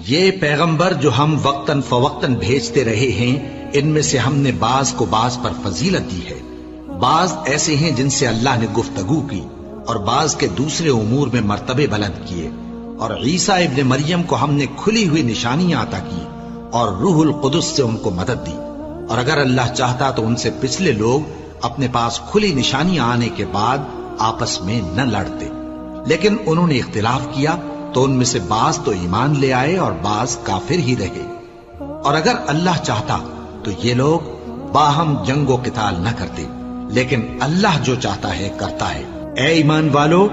یہ پیغمبر جو ہم وقتاً فوقتاً بھیجتے رہے ہیں، ان میں سے ہم نے بعض کو بعض پر فضیلت دی ہے۔ بعض ایسے ہیں جن سے اللہ نے گفتگو کی، اور بعض کے دوسرے امور میں مرتبے بلند کیے۔ اور عیسیٰ ابن مریم کو ہم نے کھلی ہوئی نشانیاں عطا کی اور روح القدس سے ان کو مدد دی۔ اور اگر اللہ چاہتا تو ان سے پچھلے لوگ اپنے پاس کھلی نشانیاں آنے کے بعد آپس میں نہ لڑتے، لیکن انہوں نے اختلاف کیا تو ان میں سے بعض تو ایمان لے آئے اور بعض کافر ہی رہے۔ اور اگر اللہ چاہتا تو یہ لوگ باہم جنگ و قتال نہ کرتے، لیکن اللہ جو چاہتا ہے کرتا ہے۔ اے ایمان والو،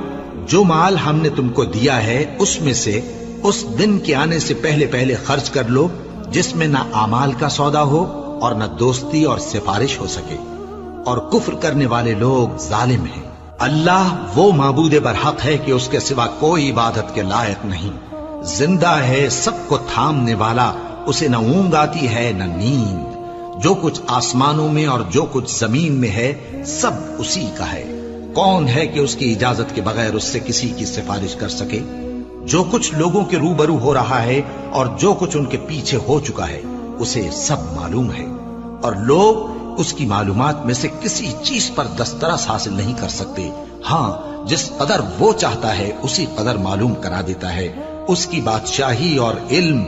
جو مال ہم نے تم کو دیا ہے اس میں سے اس دن کے آنے سے پہلے پہلے خرچ کر لو جس میں نہ اعمال کا سودا ہو اور نہ دوستی اور سفارش ہو سکے، اور کفر کرنے والے لوگ ظالم ہیں۔ اللہ وہ معبود برحق ہے کہ اس کے سوا کوئی عبادت کے لائق نہیں، زندہ ہے، سب کو تھامنے والا، اسے نہ اونگ آتی ہے نہ نیند۔ جو کچھ آسمانوں میں اور جو کچھ زمین میں ہے سب اسی کا ہے۔ کون ہے کہ اس کی اجازت کے بغیر اس سے کسی کی سفارش کر سکے؟ جو کچھ لوگوں کے روبرو ہو رہا ہے اور جو کچھ ان کے پیچھے ہو چکا ہے اسے سب معلوم ہے، اور لوگ اس کی معلومات میں سے کسی چیز پر دسترس حاصل نہیں کر سکتے۔ ہاں، جس قدر وہ چاہتا ہے اسی قدر معلوم کرا دیتا ہے۔ اس کی بادشاہی اور علم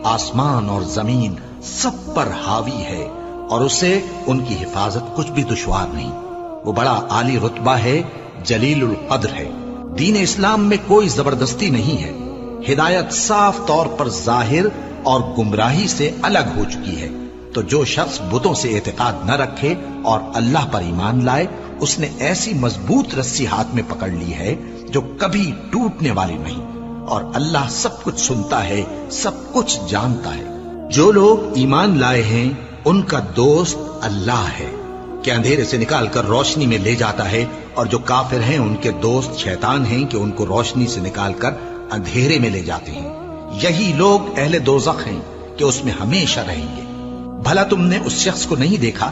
آسمان اور زمین سب پر حاوی ہے، اور اسے ان کی حفاظت کچھ بھی دشوار نہیں۔ وہ بڑا عالی رتبہ ہے، جلیل القدر ہے۔ دین اسلام میں کوئی زبردستی نہیں ہے۔ ہدایت صاف طور پر ظاہر اور گمراہی سے الگ ہو چکی ہے۔ تو جو شخص بتوں سے اعتقاد نہ رکھے اور اللہ پر ایمان لائے، اس نے ایسی مضبوط رسی ہاتھ میں پکڑ لی ہے جو کبھی ٹوٹنے والی نہیں، اور اللہ سب کچھ سنتا ہے، سب کچھ جانتا ہے۔ جو لوگ ایمان لائے ہیں ان کا دوست اللہ ہے کہ اندھیرے سے نکال کر روشنی میں لے جاتا ہے، اور جو کافر ہیں ان کے دوست شیطان ہیں کہ ان کو روشنی سے نکال کر اندھیرے میں لے جاتے ہیں۔ یہی لوگ اہل دوزخ ہیں کہ اس میں ہمیشہ رہیں گے۔ بھلا تم نے اس شخص کو نہیں دیکھا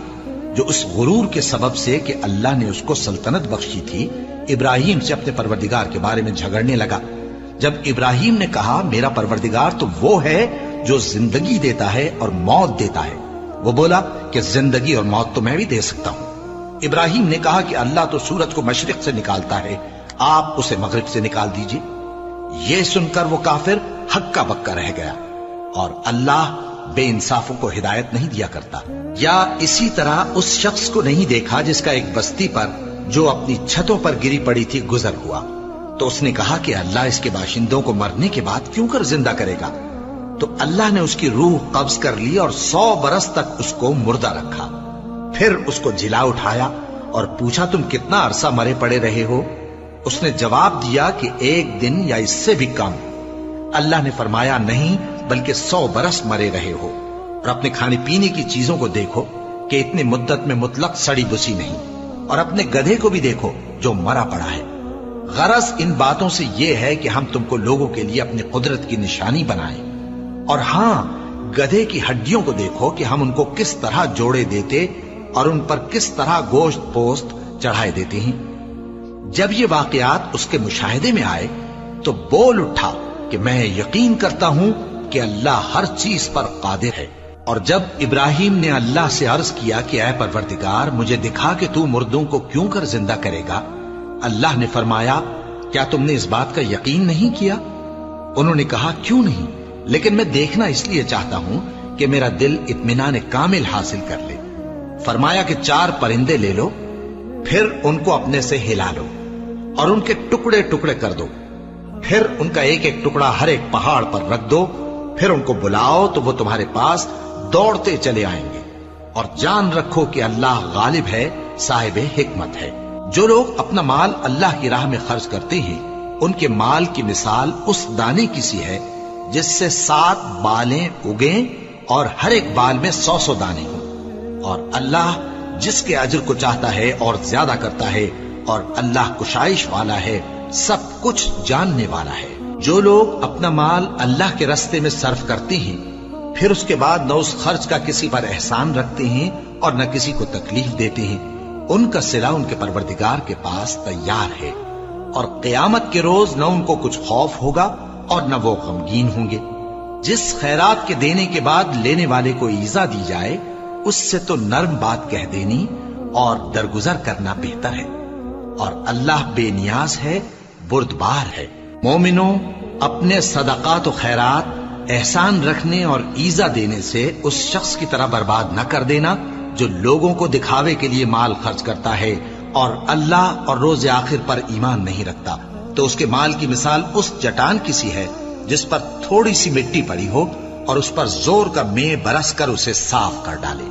جو اس غرور کے سبب سے کہ اللہ نے اس کو سلطنت بخشی تھی، ابراہیم سے اپنے پروردگار کے بارے میں جھگڑنے لگا؟ جب ابراہیم نے کہا میرا پروردگار تو وہ ہے جو زندگی دیتا ہے اور موت دیتا ہے، وہ بولا کہ زندگی اور موت تو میں بھی دے سکتا ہوں۔ ابراہیم نے کہا کہ اللہ تو سورج کو مشرق سے نکالتا ہے، آپ اسے مغرب سے نکال دیجئے۔ یہ سن کر وہ کافر ہکا بکا رہ گیا، اور اللہ بے انصافوں کو ہدایت نہیں دیا کرتا۔ یا اسی طرح اس شخص کو نہیں دیکھا جس کا ایک بستی پر جو اپنی چھتوں پر گری پڑی تھی گزر ہوا، تو اس نے کہا کہ اللہ اس کے باشندوں کو مرنے کے بعد کیوں کر زندہ کرے گا؟ تو اللہ نے اس کی روح قبض کر لی اور 100 برس تک اس کو مردہ رکھا۔ پھر اس کو جلا اٹھایا اور پوچھا تم کتنا عرصہ مرے پڑے رہے ہو؟ اس نے جواب دیا کہ 1 دن یا اس سے بھی کم۔ اللہ نے فرمایا نہیں، بلکہ 100 برس مرے رہے ہو، اور اپنے کھانے پینے کی چیزوں کو دیکھو کہ اتنی مدت میں مطلق سڑی بسی نہیں، اور اپنے گدھے کو بھی دیکھو جو مرا پڑا ہے۔ غرض ان باتوں سے یہ ہے کہ ہم تم کو لوگوں کے لیے اپنی قدرت کی نشانی بنائیں۔ اور ہاں، گدھے کی ہڈیوں کو دیکھو کہ ہم ان کو کس طرح جوڑے دیتے اور ان پر کس طرح گوشت پوست چڑھائے دیتے ہیں۔ جب یہ واقعات اس کے مشاہدے میں آئے تو بول اٹھا کہ میں یقین کرتا ہوں کہ اللہ ہر چیز پر قادر ہے۔ اور جب ابراہیم نے اللہ سے عرض کیا کہ اے پروردگار مجھے دکھا کہ تو مردوں کو کیوں کر زندہ کرے گا، اللہ نے فرمایا کیا تم نے اس بات کا یقین نہیں کیا؟ انہوں نے کہا کیوں نہیں، لیکن میں دیکھنا اس لیے چاہتا ہوں کہ میرا دل اطمینان کامل حاصل کر لے۔ فرمایا کہ 4 پرندے لے لو، پھر ان کو اپنے سے ہلا لو اور ان کے ٹکڑے ٹکڑے کر دو، پھر ان کا ایک ایک ٹکڑا ہر ایک پہاڑ پر رکھ دو، پھر ان کو بلاؤ تو وہ تمہارے پاس دوڑتے چلے آئیں گے، اور جان رکھو کہ اللہ غالب ہے، صاحب حکمت ہے۔ جو لوگ اپنا مال اللہ کی راہ میں خرچ کرتے ہیں ان کے مال کی مثال اس دانے کی سی ہے جس سے 7 بالیں اگیں اور ہر ایک بال میں 100 دانے ہوں، اور اللہ جس کے اجر کو چاہتا ہے اور زیادہ کرتا ہے، اور اللہ کشائش والا ہے، سب کچھ جاننے والا ہے۔ جو لوگ اپنا مال اللہ کے راستے میں صرف کرتے ہیں پھر اس کے بعد نہ اس خرچ کا کسی پر احسان رکھتے ہیں اور نہ کسی کو تکلیف دیتے ہیں، ان کا صلہ ان کے پروردگار کے پاس تیار ہے، اور قیامت کے روز نہ ان کو کچھ خوف ہوگا اور نہ وہ غمگین ہوں گے۔ جس خیرات کے دینے کے بعد لینے والے کو ایذا دی جائے اس سے تو نرم بات کہہ دینی اور درگزر کرنا بہتر ہے، اور اللہ بے نیاز ہے، بردبار ہے۔ مومنوں، اپنے صدقات و خیرات احسان رکھنے اور ایذا دینے سے اس شخص کی طرح برباد نہ کر دینا جو لوگوں کو دکھاوے کے لیے مال خرچ کرتا ہے اور اللہ اور روز آخر پر ایمان نہیں رکھتا، تو اس کے مال کی مثال اس چٹان کی سی ہے جس پر تھوڑی سی مٹی پڑی ہو اور اس پر زور کا مے برس کر اسے صاف کر ڈالے۔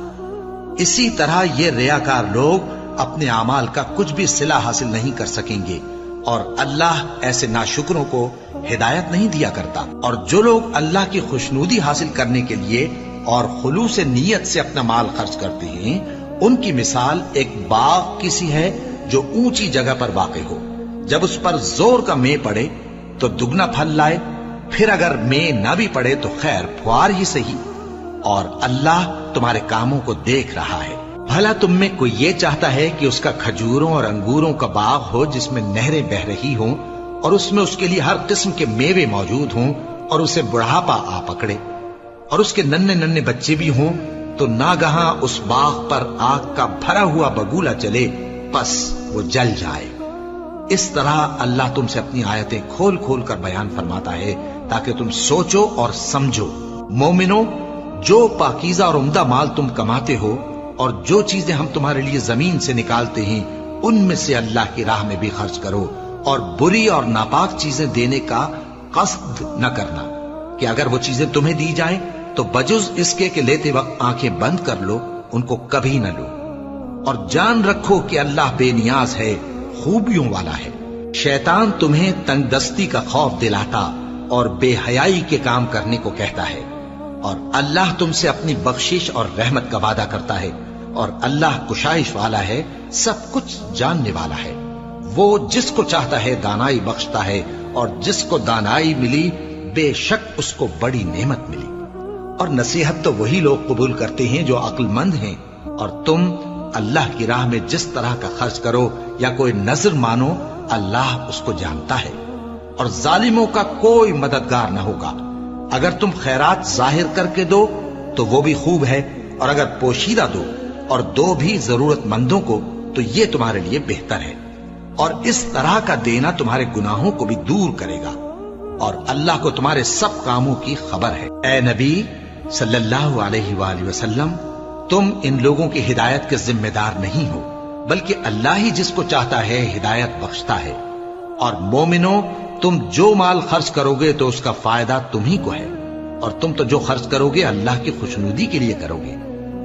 اسی طرح یہ ریاکار لوگ اپنے اعمال کا کچھ بھی صلہ حاصل نہیں کر سکیں گے، اور اللہ ایسے ناشکروں کو ہدایت نہیں دیا کرتا۔ اور جو لوگ اللہ کی خوشنودی حاصل کرنے کے لیے اور خلوص نیت سے اپنا مال خرچ کرتے ہیں، ان کی مثال ایک باغ کی سی ہے جو اونچی جگہ پر واقع ہو، جب اس پر زور کا مے پڑے تو دگنا پھل لائے، پھر اگر مے نہ بھی پڑے تو خیر پھوار ہی سہی، اور اللہ تمہارے کاموں کو دیکھ رہا ہے۔ بھلا تم میں کوئی یہ چاہتا ہے کہ اس کا کھجوروں اور انگوروں کا باغ ہو جس میں نہریں بہ رہی ہوں اور اس میں اس کے لیے ہر قسم کے میوے موجود ہوں، اور اسے بڑھاپا آ پکڑے اور اس کے ننھے ننھے بچے بھی ہوں، تو ناگہاں اس باغ پر آگ کا بھرا ہوا بگولا چلے، پس وہ جل جائے۔ اس طرح اللہ تم سے اپنی آیتیں کھول کھول کر بیان فرماتا ہے تاکہ تم سوچو اور سمجھو۔ مومنو، جو پاکیزہ اور عمدہ مال تم کماتے ہو اور جو چیزیں ہم تمہارے لیے زمین سے نکالتے ہیں ان میں سے اللہ کی راہ میں بھی خرچ کرو، اور بری اور ناپاک چیزیں دینے کا قصد نہ کرنا کہ اگر وہ چیزیں تمہیں دی جائیں تو بجز اس کے کہ لیتے وقت آنکھیں بند کر لو، ان کو کبھی نہ لو، اور جان رکھو کہ اللہ بے نیاز ہے، خوبیوں والا ہے۔ شیطان تمہیں تنگ دستی کا خوف دلاتا اور بے حیائی کے کام کرنے کو کہتا ہے، اور اللہ تم سے اپنی بخشش اور رحمت کا وعدہ کرتا ہے، اور اللہ کشائش والا ہے، سب کچھ جاننے والا ہے۔ وہ جس کو چاہتا ہے دانائی بخشتا ہے، اور جس کو دانائی ملی بے شک اس کو بڑی نعمت ملی۔ اور نصیحت تو وہی لوگ قبول کرتے ہیں جو عقل مند ہیں، اور تم اللہ کی راہ میں جس طرح کا خرچ کرو یا کوئی نذر مانو، اللہ اس کو جانتا ہے، اور ظالموں کا کوئی مددگار نہ ہوگا۔ اگر تم خیرات ظاہر کر کے دو تو وہ بھی خوب ہے، اور اگر پوشیدہ دو اور دو بھی ضرورت مندوں کو تو یہ تمہارے لیے بہتر ہے، اور اس طرح کا دینا تمہارے گناہوں کو بھی دور کرے گا، اور اللہ کو تمہارے سب کاموں کی خبر ہے۔ اے نبی صلی اللہ علیہ وآلہ وسلم، تم ان لوگوں کی ہدایت کے ذمہ دار نہیں ہو، بلکہ اللہ ہی جس کو چاہتا ہے ہدایت بخشتا ہے۔ اور مومنو، تم جو مال خرچ کرو گے تو اس کا فائدہ تم ہی کو ہے، اور تم تو جو خرچ کرو گے اللہ کی خوشنودی کے لیے کرو گے،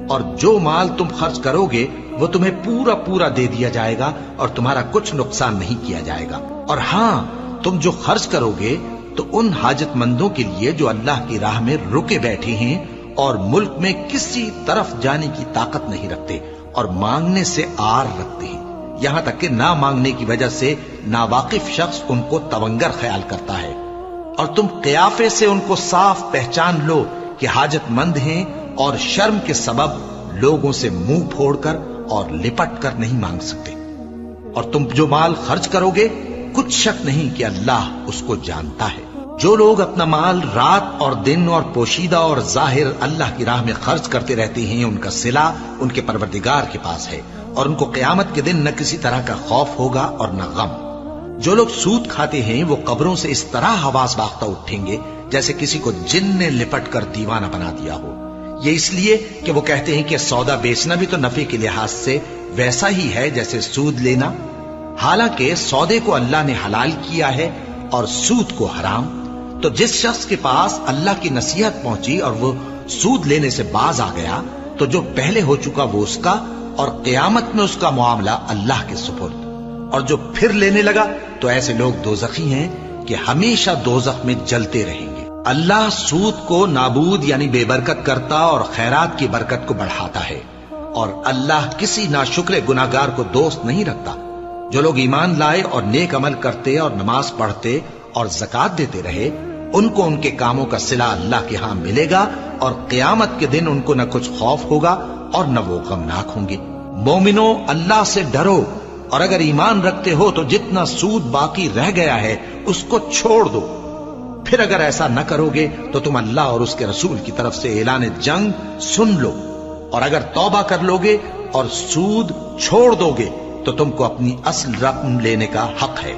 اور جو مال تم خرچ کرو گے وہ تمہیں پورا پورا دے دیا جائے گا اور تمہارا کچھ نقصان نہیں کیا جائے گا۔ اور ہاں، تم جو خرچ کرو گے تو ان حاجت مندوں کے لیے جو اللہ کی راہ میں رکے بیٹھے ہیں اور ملک میں کسی طرف جانے کی طاقت نہیں رکھتے اور مانگنے سے آر رکھتے ہیں، یہاں تک کہ نہ مانگنے کی وجہ سے ناواقف شخص ان کو تونگر خیال کرتا ہے، اور تم قیافے سے ان کو صاف پہچان لو کہ حاجت مند ہیں، اور شرم کے سبب لوگوں سے منہ پھوڑ کر اور لپٹ کر نہیں مانگ سکتے۔ اور تم جو مال خرچ کرو گے کچھ شک نہیں کہ اللہ اس کو جانتا ہے۔ جو لوگ اپنا مال رات اور دن اور پوشیدہ اور ظاہر اللہ کی راہ میں خرچ کرتے رہتے ہیں، ان کا صلہ ان کے پروردگار کے پاس ہے، اور ان کو قیامت کے دن نہ کسی طرح کا خوف ہوگا اور نہ غم۔ جو لوگ سود کھاتے ہیں وہ قبروں سے اس طرح حواس باختہ اٹھیں گے جیسے کسی کو جن نے لپٹ کر دیوانہ بنا دیا ہو، یہ اس لیے کہ وہ کہتے ہیں کہ سودا بیچنا بھی تو نفع کے لحاظ سے ویسا ہی ہے جیسے سود لینا، حالانکہ سودے کو اللہ نے حلال کیا ہے اور سود کو حرام۔ تو جس شخص کے پاس اللہ کی نصیحت پہنچی اور وہ سود لینے سے باز آ گیا تو جو پہلے ہو چکا وہ اس کا، اور قیامت میں اس کا معاملہ اللہ کے سپرد۔ اور جو پھر لینے لگا تو ایسے لوگ دوزخی ہیں کہ ہمیشہ دوزخ میں جلتے رہیں گے۔ اللہ سود کو نابود یعنی بے برکت کرتا اور خیرات کی برکت کو بڑھاتا ہے، اور اللہ کسی ناشکر گناہگار کو دوست نہیں رکھتا۔ جو لوگ ایمان لائے اور نیک عمل کرتے اور نماز پڑھتے اور زکوٰۃ دیتے رہے، ان کو ان کے کاموں کا صلہ اللہ کے ہاں ملے گا، اور قیامت کے دن ان کو نہ کچھ خوف ہوگا اور نہ وہ غمناک ہوں گے۔ مومنو، اللہ سے ڈرو، اور اگر ایمان رکھتے ہو تو جتنا سود باقی رہ گیا ہے اس کو چھوڑ دو، پھر اگر ایسا نہ کرو گے تو تم اللہ اور اس کے رسول کی طرف سے اعلان جنگ سن لو، اور اگر توبہ کر لو گے اور سود چھوڑ دو گے تو تم کو اپنی اصل رقم لینے کا حق ہے،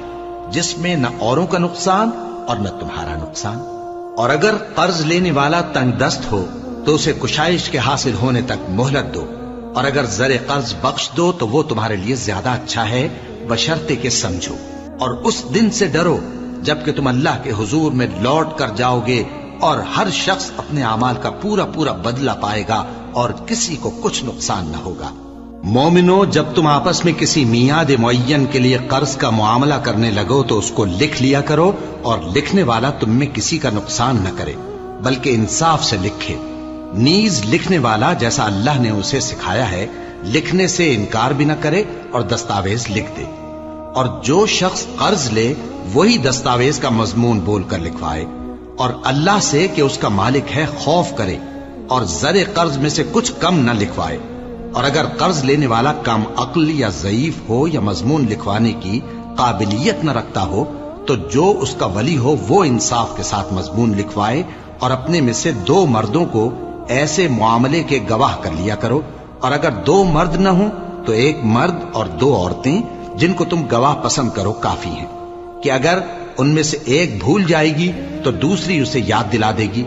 جس میں نہ اوروں کا نقصان اور نہ تمہارا نقصان۔ اور اگر قرض لینے والا تنگ دست ہو تو اسے کشائش کے حاصل ہونے تک مہلت دو، اور اگر زر قرض بخش دو تو وہ تمہارے لیے زیادہ اچھا ہے، بشرطے کہ سمجھو۔ اور اس دن سے ڈرو جبکہ تم اللہ کے حضور میں لوٹ کر جاؤ گے، اور ہر شخص اپنے اعمال کا پورا پورا بدلہ پائے گا اور کسی کو کچھ نقصان نہ ہوگا۔ مومنو، جب تم آپس میں کسی میعاد معین کے لیے قرض کا معاملہ کرنے لگو تو اس کو لکھ لیا کرو، اور لکھنے والا تم میں کسی کا نقصان نہ کرے بلکہ انصاف سے لکھے۔ نیز لکھنے والا جیسا اللہ نے اسے سکھایا ہے لکھنے سے انکار بھی نہ کرے اور دستاویز لکھ دے، اور جو شخص قرض لے وہی دستاویز کا مضمون بول کر لکھوائے، اور اللہ سے کہ اس کا مالک ہے خوف کرے، اور زر قرض میں سے کچھ کم نہ لکھوائے۔ اور اگر قرض لینے والا کم عقل یا ضعیف ہو یا مضمون لکھوانے کی قابلیت نہ رکھتا ہو تو جو اس کا ولی ہو وہ انصاف کے ساتھ مضمون لکھوائے، اور اپنے میں سے 2 مردوں کو ایسے معاملے کے گواہ کر لیا کرو، اور اگر 2 مرد نہ ہوں تو 1 مرد اور 2 عورتیں جن کو تم گواہ پسند کرو کافی ہیں، کہ اگر ان میں سے ایک بھول جائے گی تو دوسری اسے یاد دلا دے گی،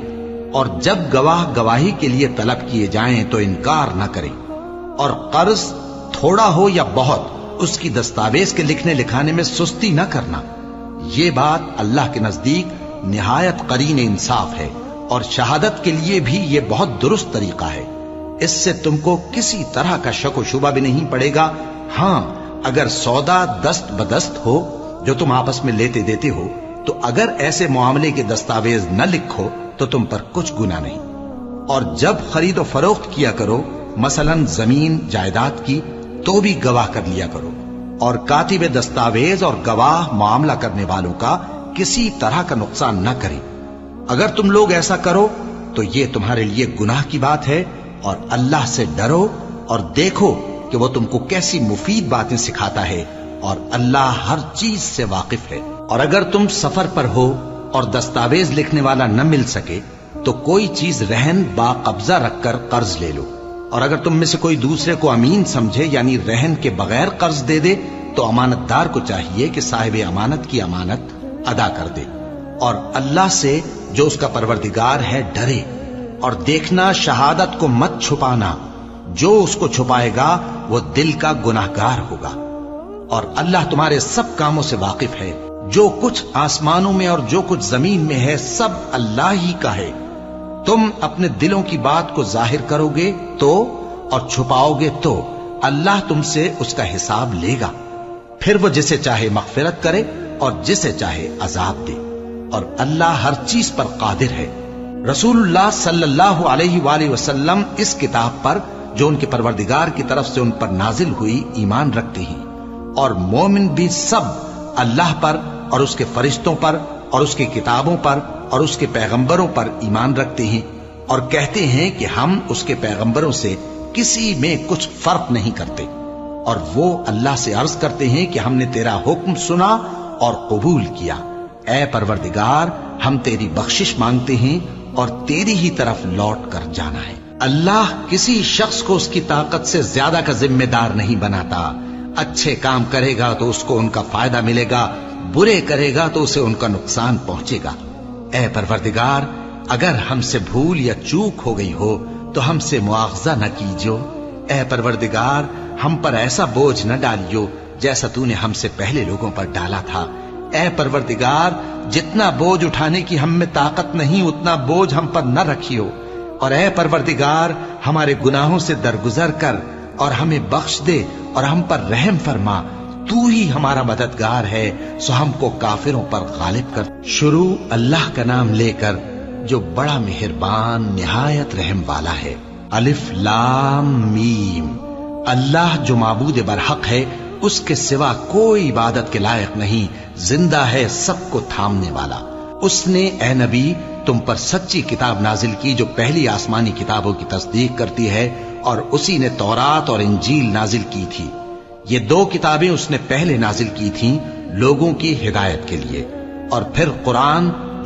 اور جب گواہ گواہی کے لیے طلب کیے جائیں تو انکار نہ کریں۔ اور قرض تھوڑا ہو یا بہت اس کی دستاویز کے لکھنے لکھانے میں سستی نہ کرنا، یہ بات اللہ کے نزدیک نہایت قرین انصاف ہے، اور شہادت کے لیے بھی یہ بہت درست طریقہ ہے۔ اس سے تم کو کسی طرح کا شک و شبہ بھی نہیں پڑے گا۔ ہاں، اگر سودا دست بدست ہو جو تم آپس میں لیتے دیتے ہو تو اگر ایسے معاملے کے دستاویز نہ لکھو تو تم پر کچھ گناہ نہیں۔ اور جب خرید و فروخت کیا کرو، مثلا زمین جائیداد کی، تو بھی گواہ کر لیا کرو، اور کاتب دستاویز اور گواہ معاملہ کرنے والوں کا کسی طرح کا نقصان نہ کریں۔ اگر تم لوگ ایسا کرو تو یہ تمہارے لیے گناہ کی بات ہے، اور اللہ سے ڈرو اور دیکھو کہ وہ تم کو کیسی مفید باتیں سکھاتا ہے، اور اللہ ہر چیز سے واقف ہے۔ اور اگر تم سفر پر ہو اور دستاویز لکھنے والا نہ مل سکے تو کوئی چیز رہن با قبضہ رکھ کر قرض لے لو، اور اگر تم میں سے کوئی دوسرے کو امین سمجھے یعنی رہن کے بغیر قرض دے دے تو امانت دار کو چاہیے کہ صاحب امانت کی امانت ادا کر دے، اور اللہ سے جو اس کا پروردگار ہے ڈرے، اور دیکھنا شہادت کو مت چھپانا، جو اس کو چھپائے گا وہ دل کا گناہگار ہوگا۔ اور اللہ تمہارے سب کاموں سے واقف ہے، جو کچھ آسمانوں میں اور جو کچھ زمین میں ہے سب اللہ ہی کا ہے۔ تم اپنے دلوں کی بات کو ظاہر کرو گے تو اور چھپاؤ گے تو اللہ تم سے اس کا حساب لے گا، پھر وہ جسے چاہے مغفرت کرے اور جسے چاہے عذاب دے، اور اللہ ہر چیز پر قادر ہے۔ رسول اللہ صلی اللہ علیہ وآلہ وسلم اس کتاب پر جو ان کے پروردگار کی طرف سے ان پر نازل ہوئی ایمان رکھتے ہیں، اور مومن بھی سب اللہ پر اور اس کے فرشتوں پر اور اس کی کتابوں پر اور اس کے پیغمبروں پر ایمان رکھتے ہیں، اور کہتے ہیں کہ ہم اس کے پیغمبروں سے کسی میں کچھ فرق نہیں کرتے، اور وہ اللہ سے عرض کرتے ہیں کہ ہم نے تیرا حکم سنا اور قبول کیا۔ اے پروردگار، ہم تیری بخشش مانگتے ہیں اور تیری ہی طرف لوٹ کر جانا ہے۔ اللہ کسی شخص کو اس کی طاقت سے زیادہ کا ذمہ دار نہیں بناتا۔ اچھے کام کرے گا تو اس کو ان کا فائدہ ملے گا، برے کرے گا تو اسے ان کا نقصان پہنچے گا۔ اے پروردگار، اگر ہم سے بھول یا چوک ہو گئی ہو تو ہم سے مواخذہ نہ کیجو۔ اے پروردگار، ہم پر ایسا بوجھ نہ ڈالیو جیسا تو نے ہم سے پہلے لوگوں پر ڈالا تھا۔ اے پروردگار، جتنا بوجھ اٹھانے کی ہم میں طاقت نہیں اتنا بوجھ ہم پر نہ رکھیو، اور اے پروردگار، ہمارے گناہوں سے درگزر کر اور ہمیں بخش دے اور ہم پر رحم فرما، تو ہی ہمارا مددگار ہے، سو ہم کو کافروں پر غالب کر۔ شروع اللہ کا نام لے کر جو بڑا مہربان نہایت رحم والا ہے۔ الف لام میم۔ اللہ جو معبود برحق ہے، اس کے سوا کوئی عبادت کے لائق نہیں، زندہ ہے، سب کو تھامنے والا۔ اس نے اے نبی تم پر سچی کتاب نازل کی جو پہلی آسمانی کتابوں کی تصدیق کرتی ہے، اور اسی نے تورات اور انجیل نازل کی تھی۔ یہ 2 کتابیں اس نے پہلے نازل کی تھیں لوگوں کی ہدایت کے لیے، اور پھر قرآن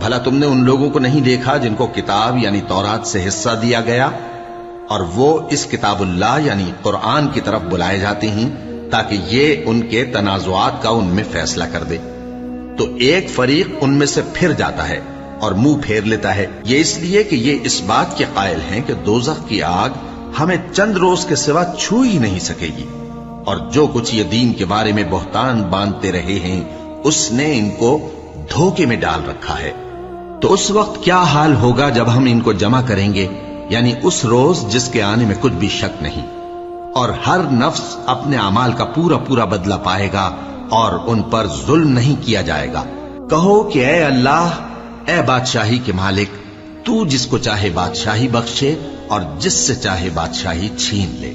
بھلا تم نے ان لوگوں کو نہیں دیکھا جن کو کتاب یعنی تورات سے حصہ دیا گیا اور وہ اس کتاب اللہ یعنی قرآن کی طرف بلائے جاتے ہیں تاکہ یہ ان کے تنازعات کا ان میں فیصلہ کر دے؟ تو ایک فریق ان میں سے پھر جاتا ہے اور منہ پھیر لیتا ہے، یہ اس لیے کہ یہ اس بات کے قائل ہیں کہ دوزخ کی آگ ہمیں چند روز کے سوا چھو ہی نہیں سکے گی، اور جو کچھ یہ دین کے بارے میں بہتان باندھتے رہے ہیں اس نے ان کو دھوکے میں ڈال رکھا ہے۔ تو اس وقت کیا حال ہوگا جب ہم ان کو جمع کریں گے، یعنی اس روز جس کے آنے میں کچھ بھی شک نہیں، اور ہر نفس اپنے اعمال کا پورا پورا بدلہ پائے گا اور ان پر ظلم نہیں کیا جائے گا۔ کہو کہ اے اللہ، اے بادشاہی کے مالک، تو جس کو چاہے بادشاہی بخشے اور جس سے چاہے بادشاہی چھین لے،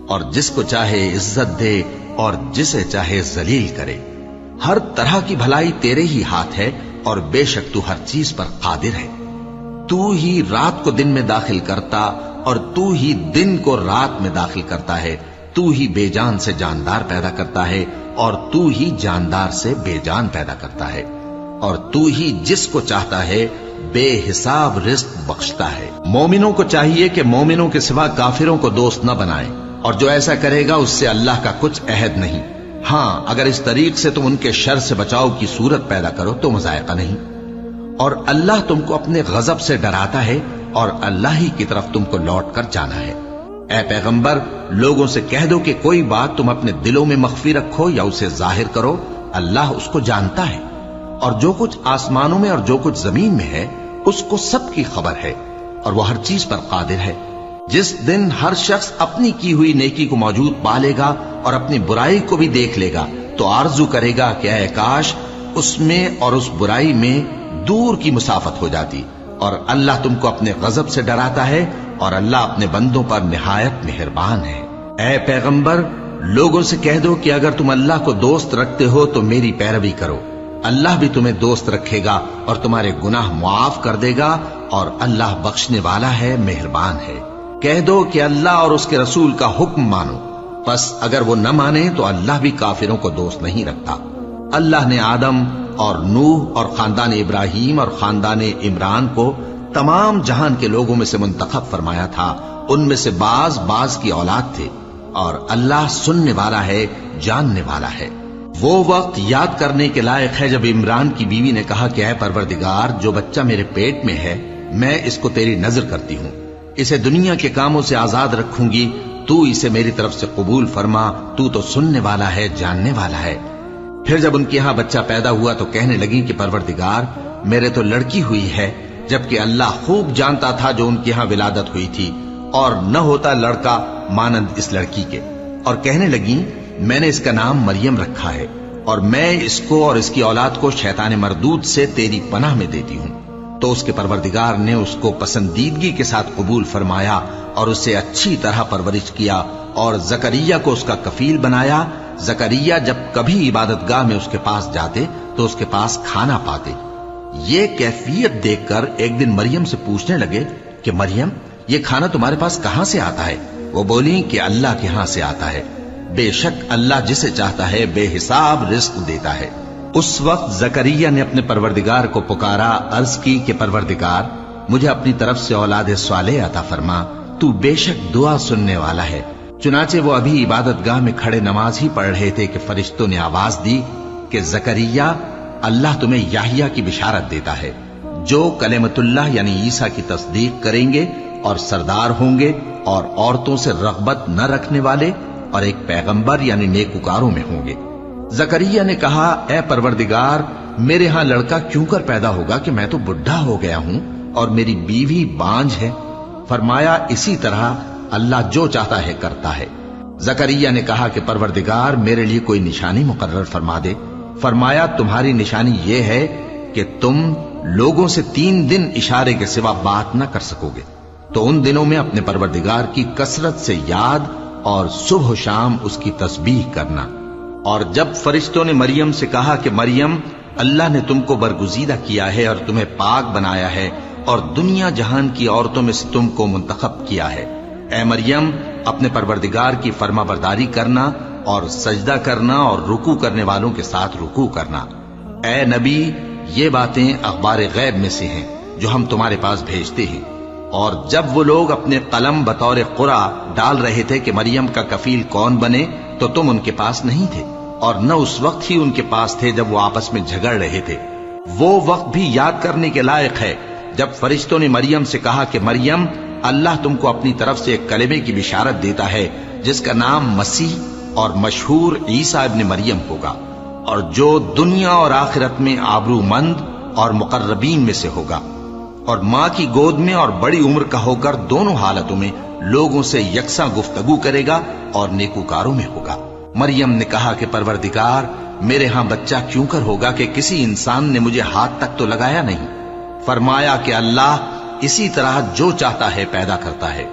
اور جس کو چاہے عزت دے اور جسے چاہے ذلیل کرے۔ ہر طرح کی بھلائی تیرے ہی ہاتھ ہے اور بے شک تو ہر چیز پر قادر ہے۔ تو ہی رات کو دن میں داخل کرتا اور تو ہی دن کو رات میں داخل کرتا ہے، تو ہی بے جان سے جاندار پیدا کرتا ہے اور تو ہی جاندار سے بے جان پیدا کرتا ہے، اور تو ہی جس کو چاہتا ہے بے حساب رزق بخشتا ہے۔ مومنوں کو چاہیے کہ مومنوں کے سوا کافروں کو دوست نہ بنائیں، اور جو ایسا کرے گا اس سے اللہ کا کچھ عہد نہیں۔ ہاں، اگر اس طریق سے تم ان کے شر سے بچاؤ کی صورت پیدا کرو تو مذائقہ نہیں، اور اللہ تم کو اپنے غضب سے ڈراتا ہے اور اللہ ہی کی طرف تم کو لوٹ کر جانا ہے۔ اے پیغمبر، لوگوں سے کہہ دو کہ کوئی بات تم اپنے دلوں میں مخفی رکھو یا اسے ظاہر کرو، اللہ اس کو جانتا ہے، اور جو کچھ آسمانوں میں اور جو کچھ زمین میں ہے اس کو سب کی خبر ہے، اور وہ ہر چیز پر قادر ہے۔ جس دن ہر شخص اپنی کی ہوئی نیکی کو موجود پا لے گا اور اپنی برائی کو بھی دیکھ لے گا تو آرزو کرے گا کہ اے کاش اس میں اور اس برائی میں دور کی مسافت ہو جاتی، اور اللہ تم کو اپنے غضب سے ڈراتا ہے اور اللہ اپنے بندوں پر نہایت مہربان ہے۔ اے پیغمبر، لوگوں سے کہہ دو کہ اگر تم اللہ کو دوست رکھتے ہو تو میری پیروی کرو، اللہ بھی تمہیں دوست رکھے گا اور تمہارے گناہ معاف کر دے گا، اور اللہ بخشنے والا ہے، مہربان ہے۔ کہہ دو کہ اللہ اور اس کے رسول کا حکم مانو، پس اگر وہ نہ مانے تو اللہ بھی کافروں کو دوست نہیں رکھتا۔ اللہ نے آدم اور نوح اور خاندان ابراہیم اور خاندان عمران کو تمام جہان کے لوگوں میں سے منتخب فرمایا تھا، ان میں سے بعض کی اولاد تھے، اور اللہ سننے والا ہے، جاننے والا ہے۔ وہ وقت یاد کرنے کے لائق ہے جب عمران کی بیوی نے کہا کہ اے پروردگار، جو بچہ میرے پیٹ میں ہے میں اس کو تیری نظر کرتی ہوں، اسے دنیا کے کاموں سے آزاد رکھوں گی، تو اسے میری طرف سے قبول فرما، تو سننے والا ہے، جاننے والا ہے۔ پھر جب ان کے ہاں بچہ پیدا ہوا تو کہنے لگی کہ پروردگار، میرے تو لڑکی ہوئی ہے، جبکہ اللہ خوب جانتا تھا جو ان کے ہاں ولادت ہوئی تھی، اور نہ ہوتا لڑکا مانند اس لڑکی کے، اور کہنے لگی میں نے اس کا نام مریم رکھا ہے، اور میں اس کو اور اس کی اولاد کو شیطان مردود سے تیری پناہ میں دیتی ہوں۔ تو اس کے پروردگار نے اس کو پسندیدگی کے ساتھ قبول فرمایا اور اسے اچھی طرح پرورش کیا، اور زکریا کو اس کا کفیل بنایا۔ زکریا جب کبھی عبادت گاہ میں اس کے پاس جاتے تو اس کے پاس کھانا پاتے۔ یہ کیفیت دیکھ کر ایک دن مریم سے پوچھنے لگے کہ مریم، یہ کھانا تمہارے پاس کہاں سے آتا ہے؟ وہ بولی کہ اللہ کے ہاں سے آتا ہے، بے شک اللہ جسے چاہتا ہے بے حساب رزق دیتا ہے۔ اس وقت زکریا نے اپنے پروردگار کو پکارا، عرض کی کہ پروردگار، مجھے اپنی طرف سے اولاد صالح عطا فرما، تو بے شک دعا سننے والا ہے۔ چنانچہ وہ ابھی عبادت گاہ میں کھڑے نماز ہی پڑھ رہے تھے کہ فرشتوں نے آواز دی کہ زکریا، اللہ تمہیں یحییٰ کی بشارت دیتا ہے، جو کلمۃ اللہ یعنی عیسیٰ کی تصدیق کریں گے اور سردار ہوں گے اور عورتوں سے رغبت نہ رکھنے والے اور ایک پیغمبر یعنی نیکوکاروں میں ہوں گے۔ زکریا نے کہا، اے پروردگار، میرے ہاں لڑکا کیوں کر پیدا ہوگا کہ میں تو بڈھا ہو گیا ہوں اور میری بیوی بانجھ ہے؟ فرمایا، اسی طرح اللہ جو چاہتا ہے کرتا ہے۔ زکریا نے کہا کہ پروردگار، میرے لیے کوئی نشانی مقرر فرما دے۔ فرمایا، تمہاری نشانی یہ ہے کہ تم لوگوں سے 3 دن اشارے کے سوا بات نہ کر سکو گے، تو ان دنوں میں اپنے پروردگار کی کثرت سے یاد اور صبح و شام اس کی تسبیح کرنا۔ اور جب فرشتوں نے مریم سے کہا کہ مریم، اللہ نے تم کو برگزیدہ کیا ہے اور تمہیں پاک بنایا ہے اور دنیا جہان کی عورتوں میں سے تم کو منتخب کیا ہے، اے مریم، اپنے پروردگار کی فرما برداری کرنا اور سجدہ کرنا اور رکوع کرنے والوں کے ساتھ رکوع کرنا۔ اے نبی، یہ باتیں اخبار غیب میں سے ہیں جو ہم تمہارے پاس بھیجتے ہیں۔ اور جب وہ لوگ اپنے قلم بطور قرعہ ڈال رہے تھے کہ مریم کا کفیل کون بنے، تو تم ان کے پاس نہیں تھے، اور نہ اس وقت ہی ان کے پاس تھے جب وہ آپس میں جھگڑ رہے تھے۔ وہ وقت بھی یاد کرنے کے لائق ہے جب فرشتوں نے مریم سے کہا کہ مریم، اللہ تم کو اپنی طرف سے ایک کلمے کی بشارت دیتا ہے جس کا نام مسیح اور مشہور عیسیٰ ابن مریم ہوگا، اور جو دنیا اور آخرت میں آبرو مند اور مقربین میں سے ہوگا، اور ماں کی گود میں اور بڑی عمر کا ہو کر دونوں حالتوں میں لوگوں سے یکساں گفتگو کرے گا اور نیکوکاروں میں ہوگا۔ مریم نے کہا کہ پروردگار، میرے ہاں بچہ کیوں کر ہوگا کہ کسی انسان نے مجھے ہاتھ تک تو لگایا نہیں۔ فرمایا کہ اللہ اسی طرح جو چاہتا ہے پیدا کرتا ہے،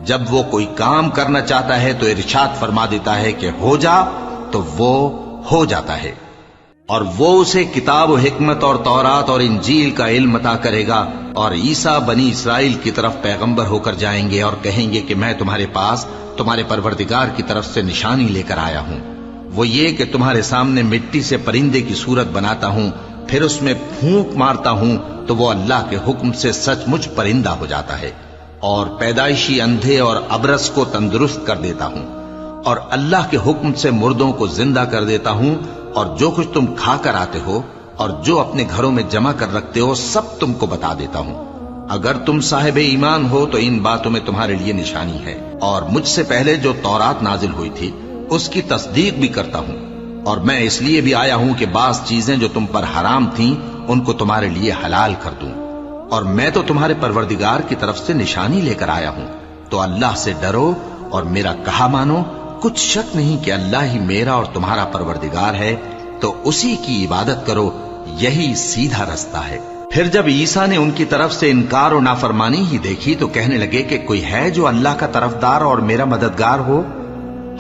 جب وہ کوئی کام کرنا چاہتا ہے تو ارشاد فرما دیتا ہے کہ ہو جا، تو وہ ہو جاتا ہے۔ اور وہ اسے کتاب و حکمت اور تورات اور انجیل کا علم عطا کرے گا، اور عیسیٰ بنی اسرائیل کی طرف پیغمبر ہو کر جائیں گے اور کہیں گے کہ میں تمہارے پاس تمہارے پروردگار کی طرف سے نشانی لے کر آیا ہوں، وہ یہ کہ تمہارے سامنے مٹی سے پرندے کی صورت بناتا ہوں، پھر اس میں پھونک مارتا ہوں تو وہ اللہ کے حکم سے سچ مچ پرندہ ہو جاتا ہے، اور پیدائشی اندھے اور ابرص کو تندرست کر دیتا ہوں، اور اللہ کے حکم سے مردوں کو زندہ کر دیتا ہوں، اور جو کچھ تم کھا کر آتے ہو اور جو اپنے گھروں میں جمع کر رکھتے ہو سب تم کو بتا دیتا ہوں۔ اگر تم صاحب ایمان ہو تو ان باتوں میں تمہارے لیے نشانی ہے، اور مجھ سے پہلے جو تورات نازل ہوئی تھی اس کی تصدیق بھی کرتا ہوں، اور میں اس لیے بھی آیا ہوں کہ بعض چیزیں جو تم پر حرام تھیں ان کو تمہارے لیے حلال کر دوں، اور میں تو تمہارے پروردگار کی طرف سے نشانی لے کر آیا ہوں۔ تو اللہ سے ڈرو اور میرا کہا مانو، کچھ شک نہیں کہ اللہ ہی میرا اور تمہارا پروردگار ہے، تو اسی کی عبادت کرو، یہی سیدھا رستہ ہے۔ پھر جب عیسیٰ نے ان کی طرف سے انکار و نافرمانی ہی دیکھی تو کہنے لگے کہ کوئی ہے جو اللہ کا طرفدار اور میرا مددگار ہو؟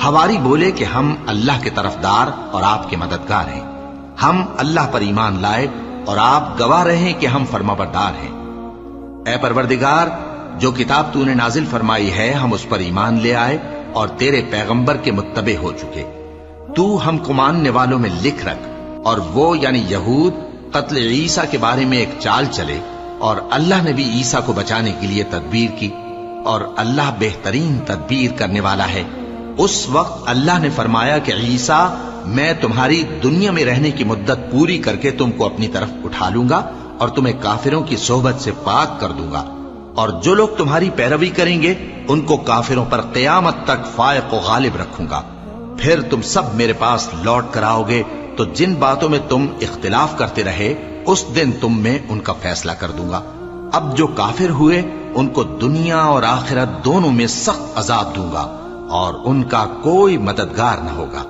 حواری بولے کہ ہم اللہ کے طرفدار اور آپ کے مددگار ہیں، ہم اللہ پر ایمان لائے اور آپ گواہ رہے کہ ہم فرمانبردار ہیں۔ اے پروردگار، جو کتاب تو نے نازل فرمائی ہے ہم اس پر ایمان لے آئے اور تیرے پیغمبر کے متبع ہو چکے، تو ہم کو ماننے والوں میں لکھ رکھ، اور وہ یعنی یہود قتل عیسیٰ کے بارے میں ایک چال چلے، اور اللہ نے بھی عیسیٰ کو بچانے کے لیے تدبیر کی، اور اللہ بہترین تدبیر کرنے والا ہے۔ اس وقت اللہ نے فرمایا کہ عیسیٰ، میں تمہاری دنیا میں رہنے کی مدت پوری کر کے تم کو اپنی طرف اٹھا لوں گا اور تمہیں کافروں کی صحبت سے پاک کر دوں گا، اور جو لوگ تمہاری پیروی کریں گے ان کو کافروں پر قیامت تک فائق و غالب رکھوں گا۔ پھر تم سب میرے پاس لوٹ کر آؤ گے تو جن باتوں میں تم اختلاف کرتے رہے اس دن تم میں ان کا فیصلہ کر دوں گا۔ اب جو کافر ہوئے ان کو دنیا اور آخرت دونوں میں سخت عذاب دوں گا، اور ان کا کوئی مددگار نہ ہوگا۔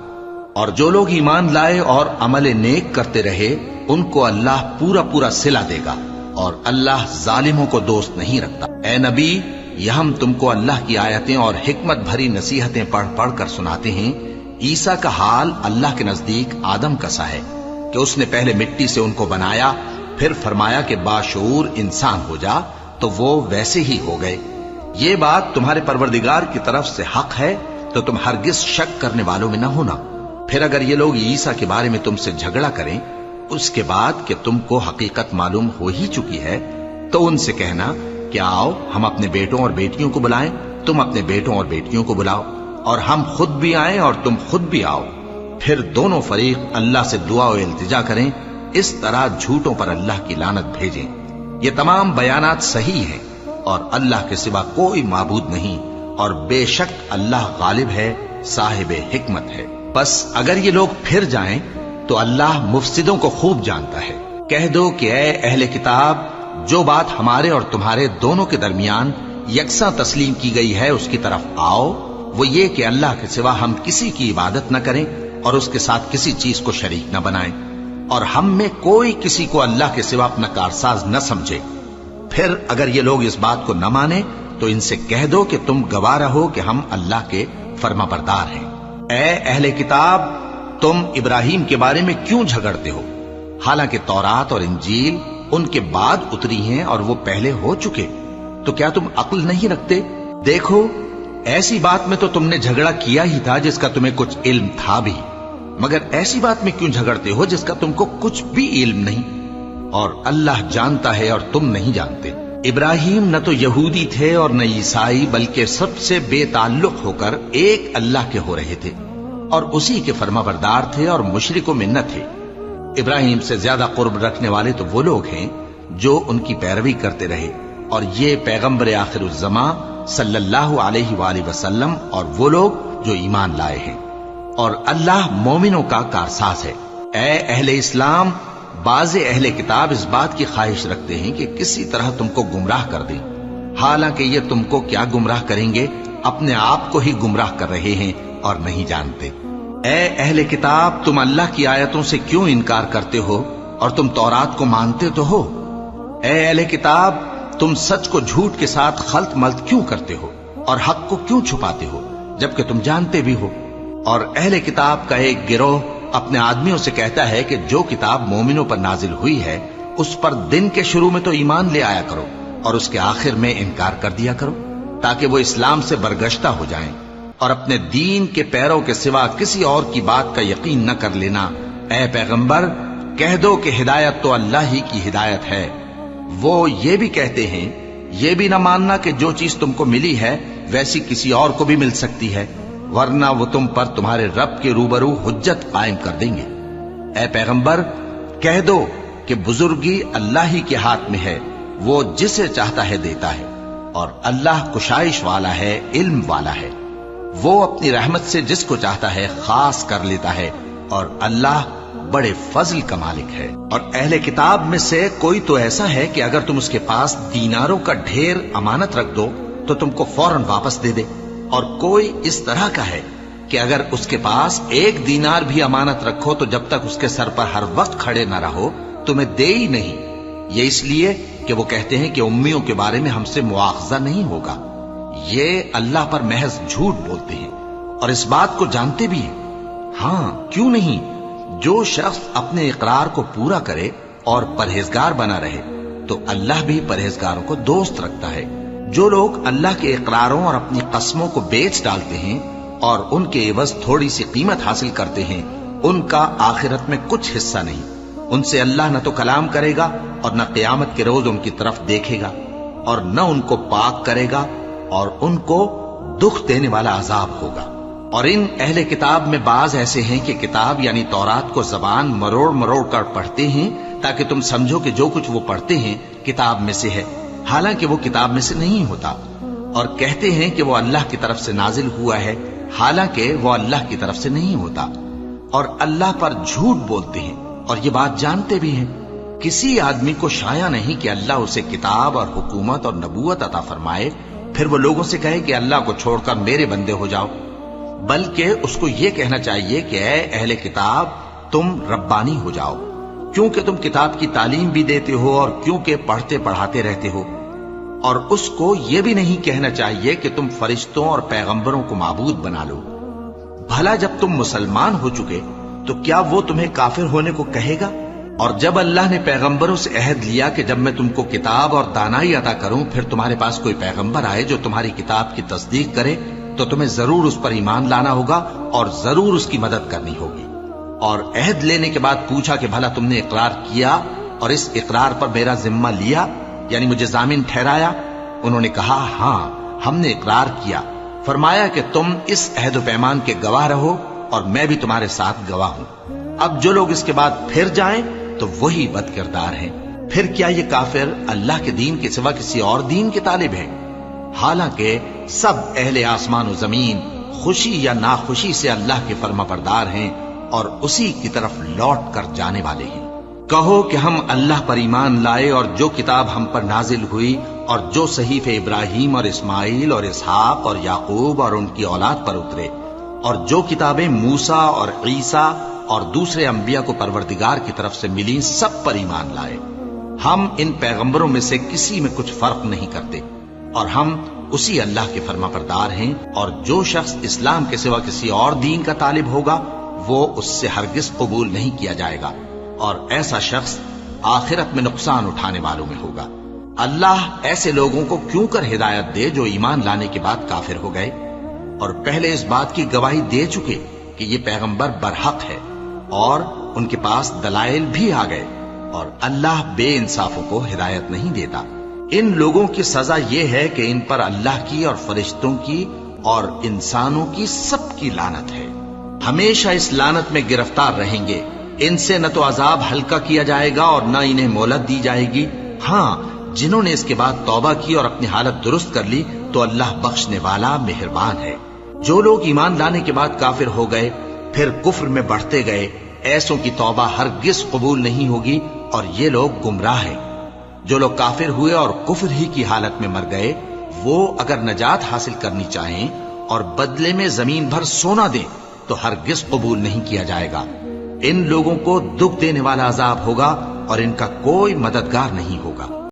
اور جو لوگ ایمان لائے اور عمل نیک کرتے رہے ان کو اللہ پورا پورا صلہ دے گا، اور اللہ ظالموں کو دوست نہیں رکھتا۔ اے نبی، یہ ہم تم کو اللہ کی آیتیں اور حکمت بھری نصیحتیں پڑھ پڑھ کر سناتے ہیں۔ عیسیٰ کا حال اللہ کے نزدیک آدم کا سا ہے کہ اس نے پہلے مٹی سے ان کو بنایا، پھر فرمایا کہ باشعور انسان ہو جا، تو وہ ویسے ہی ہو گئے۔ یہ بات تمہارے پروردگار کی طرف سے حق ہے، تو تم ہرگز شک کرنے والوں میں نہ ہونا۔ پھر اگر یہ لوگ عیسیٰ کے بارے میں تم سے جھگڑا کریں اس کے بعد کہ تم کو حقیقت معلوم ہو ہی چکی ہے، تو ان سے کہنا کہ آؤ ہم اپنے بیٹوں اور بیٹیوں کو بلائیں، تم اپنے بیٹوں اور بیٹیوں کو بلاؤ، اور ہم خود بھی آئیں اور تم خود بھی آؤ، پھر دونوں فریق اللہ سے دعا و التجا کریں، اس طرح جھوٹوں پر اللہ کی لعنت بھیجیں۔ یہ تمام بیانات صحیح ہیں، اور اللہ کے سوا کوئی معبود نہیں، اور بے شک اللہ غالب ہے، صاحب حکمت ہے۔ بس اگر یہ لوگ پھر جائیں تو اللہ مفسدوں کو خوب جانتا ہے۔ کہہ دو کہ اے اہل کتاب، جو بات ہمارے اور تمہارے دونوں کے درمیان یکساں تسلیم کی گئی ہے اس کی طرف آؤ، وہ یہ کہ اللہ کے سوا ہم کسی کی عبادت نہ کریں اور اس کے ساتھ کسی چیز کو شریک نہ بنائیں، اور ہم میں کوئی کسی کو اللہ کے سوا اپنا کارساز نہ سمجھے۔ پھر اگر یہ لوگ اس بات کو نہ مانیں تو ان سے کہہ دو کہ تم گواہ رہو کہ ہم اللہ کے فرما بردار ہیں۔ اے اہل کتاب، تم ابراہیم کے بارے میں کیوں جھگڑتے ہو؟ حالانکہ تورات اور انجیل ان کے بعد اتری ہیں اور وہ پہلے ہو چکے، تو کیا تم عقل نہیں رکھتے؟ دیکھو، ایسی بات میں تو تم نے جھگڑا کیا ہی تھا جس کا تمہیں کچھ علم تھا بھی، مگر ایسی بات میں کیوں جھگڑتے ہو جس کا تم کو کچھ بھی علم نہیں؟ اور اللہ جانتا ہے اور تم نہیں جانتے۔ ابراہیم نہ تو یہودی تھے اور نہ عیسائی، بلکہ سب سے بے تعلق ہو کر ایک اللہ کے ہو رہے تھے اور اسی کے فرمانبردار تھے اور مشرکوں میں نہ تھے۔ ابراہیم سے زیادہ قرب رکھنے والے تو وہ لوگ ہیں جو ان کی پیروی کرتے رہے، اور یہ پیغمبر آخر الزماں صلی اللہ علیہ وآلہ وسلم اور وہ لوگ جو ایمان لائے ہیں، اور اللہ مومنوں کا کارساز ہے۔ اے اہل اسلام، بعض اہل کتاب اس بات کی خواہش رکھتے ہیں کہ کسی طرح تم کو گمراہ کر دیں، حالانکہ یہ تم کو کیا گمراہ کریں گے، اپنے آپ کو ہی گمراہ کر رہے ہیں اور نہیں جانتے۔ اے اہل کتاب، تم اللہ کی آیتوں سے کیوں انکار کرتے ہو اور تم تورات کو مانتے تو ہو؟ اے اہل کتاب، تم سچ کو جھوٹ کے ساتھ خلط ملط کیوں کرتے ہو اور حق کو کیوں چھپاتے ہو جبکہ تم جانتے بھی ہو؟ اور اہل کتاب کا ایک گروہ اپنے آدمیوں سے کہتا ہے کہ جو کتاب مومنوں پر نازل ہوئی ہے اس پر دن کے شروع میں تو ایمان لے آیا کرو اور اس کے آخر میں انکار کر دیا کرو، تاکہ وہ اسلام سے برگشتہ ہو جائیں اور اپنے دین کے پیروں کے سوا کسی اور کی بات کا یقین نہ کر لینا۔ اے پیغمبر، کہہ دو کہ ہدایت تو اللہ ہی کی ہدایت ہے۔ وہ یہ بھی کہتے ہیں، یہ بھی نہ ماننا کہ جو چیز تم کو ملی ہے ویسی کسی اور کو بھی مل سکتی ہے، ورنہ وہ تم پر تمہارے رب کے روبرو حجت قائم کر دیں گے۔ اے پیغمبر، کہہ دو کہ بزرگی اللہ ہی کے ہاتھ میں ہے، وہ جسے چاہتا ہے دیتا ہے، اور اللہ کشائش والا ہے، علم والا ہے۔ وہ اپنی رحمت سے جس کو چاہتا ہے خاص کر لیتا ہے، اور اللہ بڑے فضل کا مالک ہے۔ اور اہل کتاب میں سے کوئی تو ایسا ہے کہ اگر تم اس کے پاس دیناروں کا ڈھیر امانت رکھ دو تو تم کو فوراً واپس دے دے، اور کوئی اس طرح کا ہے کہ اگر اس کے پاس ایک دینار بھی امانت رکھو تو جب تک اس کے سر پر ہر وقت کھڑے نہ رہو تمہیں دے ہی نہیں۔ یہ اس لیے کہ وہ کہتے ہیں کہ امیوں کے بارے میں ہم سے مواخذہ نہیں ہوگا۔ یہ اللہ پر محض جھوٹ بولتے ہیں اور اس بات کو جانتے بھی ہیں۔ ہاں، کیوں نہیں؟ جو شخص اپنے اقرار کو پورا کرے اور پرہیزگار بنا رہے تو اللہ بھی پرہیزگاروں کو دوست رکھتا ہے۔ جو لوگ اللہ کے اقراروں اور اپنی قسموں کو بیچ ڈالتے ہیں اور ان کے عوض تھوڑی سی قیمت حاصل کرتے ہیں، ان کا آخرت میں کچھ حصہ نہیں۔ ان سے اللہ نہ تو کلام کرے گا اور نہ قیامت کے روز ان کی طرف دیکھے گا، اور نہ ان کو پاک کرے گا، اور ان کو دکھ دینے والا عذاب ہوگا۔ اور ان اہل کتاب میں بعض ایسے ہیں کہ کتاب یعنی تورات کو زبان مروڑ مروڑ کر پڑھتے ہیں تاکہ تم سمجھو کہ جو کچھ وہ پڑھتے ہیں کتاب میں سے ہے، حالانکہ وہ کتاب میں سے نہیں ہوتا، اور کہتے ہیں کہ وہ اللہ کی طرف سے نازل ہوا ہے، حالانکہ وہ اللہ کی طرف سے نہیں ہوتا، اور اللہ پر جھوٹ بولتے ہیں اور یہ بات جانتے بھی ہیں۔ کسی آدمی کو شایع نہیں کہ اللہ اسے کتاب اور حکومت اور نبوت عطا فرمائے پھر وہ لوگوں سے کہے کہ اللہ کو چھوڑ کر میرے بندے ہو جاؤ، بلکہ اس کو یہ کہنا چاہیے کہ اے اہل کتاب، تم ربانی ہو جاؤ، کیونکہ تم کتاب کی تعلیم بھی دیتے ہو اور کیونکہ پڑھتے پڑھاتے رہتے ہو۔ اور اس کو یہ بھی نہیں کہنا چاہیے کہ تم فرشتوں اور پیغمبروں کو معبود بنا لو۔ بھلا جب تم مسلمان ہو چکے تو کیا وہ تمہیں کافر ہونے کو کہے گا؟ اور جب اللہ نے پیغمبروں سے عہد لیا کہ جب میں تم کو کتاب اور دانائی عطا کروں پھر تمہارے پاس کوئی پیغمبر آئے جو تمہاری کتاب کی تصدیق کرے تو تمہیں ضرور اس پر ایمان لانا ہوگا اور ضرور اس کی مدد کرنی ہوگی۔ اور عہد لینے کے بعد پوچھا کہ بھلا تم نے اقرار کیا اور اس اقرار پر میرا ذمہ لیا، یعنی مجھے ضامن ٹھہرایا؟ انہوں نے کہا ہاں، ہم نے اقرار کیا۔ فرمایا کہ تم اس عہد و پیمان کے گواہ رہو اور میں بھی تمہارے ساتھ گواہ ہوں۔ اب جو لوگ اس کے بعد پھر جائیں تو وہی بد کردار ہیں۔ پھر کیا یہ کافر اللہ کے دین کے سوا کسی اور دین کے طالب ہیں؟ حالانکہ سب اہل آسمان و زمین خوشی یا ناخوشی سے اللہ کے فرما بردار ہیں اور اسی کی طرف لوٹ کر جانے والے ہیں۔ کہو کہ ہم اللہ پر ایمان لائے اور جو کتاب ہم پر نازل ہوئی اور جو صحیفے ابراہیم اور اسماعیل اور اسحاق اور یعقوب اور ان کی اولاد پر اترے اور جو کتابیں موسیٰ اور عیسیٰ اور دوسرے انبیاء کو پروردگار کی طرف سے ملی سب پر ایمان لائے۔ ہم ان پیغمبروں میں سے کسی میں کچھ فرق نہیں کرتے اور ہم اسی اللہ کے فرما بردار ہیں، اور جو شخص اسلام کے سوا کسی اور دین کا طالب ہوگا وہ اس سے ہرگز قبول نہیں کیا جائے گا، اور ایسا شخص آخرت میں نقصان اٹھانے والوں میں ہوگا۔ اللہ ایسے لوگوں کو کیوں کر ہدایت دے جو ایمان لانے کے بعد کافر ہو گئے اور پہلے اس بات کی گواہی دے چکے کہ یہ پیغمبر برحق ہے اور ان کے پاس دلائل بھی آ گئے، اور اللہ بے انصافوں کو ہدایت نہیں دیتا۔ ان لوگوں کی سزا یہ ہے کہ ان پر اللہ کی اور فرشتوں کی اور انسانوں کی سب کی لعنت ہے، ہمیشہ اس لعنت میں گرفتار رہیں گے۔ ان سے نہ تو عذاب ہلکا کیا جائے گا اور نہ انہیں مہلت دی جائے گی۔ ہاں، جنہوں نے اس کے بعد توبہ کی اور اپنی حالت درست کر لی تو اللہ بخشنے والا مہربان ہے۔ جو لوگ ایمان لانے کے بعد کافر ہو گئے پھر کفر میں بڑھتے گئے، ایسوں کی توبہ ہرگز قبول نہیں ہوگی اور یہ لوگ گمراہ ہیں۔ جو لوگ کافر ہوئے اور کفر ہی کی حالت میں مر گئے، وہ اگر نجات حاصل کرنی چاہیں اور بدلے میں زمین بھر سونا دیں تو ہرگز قبول نہیں کیا جائے گا۔ ان لوگوں کو دکھ دینے والا عذاب ہوگا اور ان کا کوئی مددگار نہیں ہوگا۔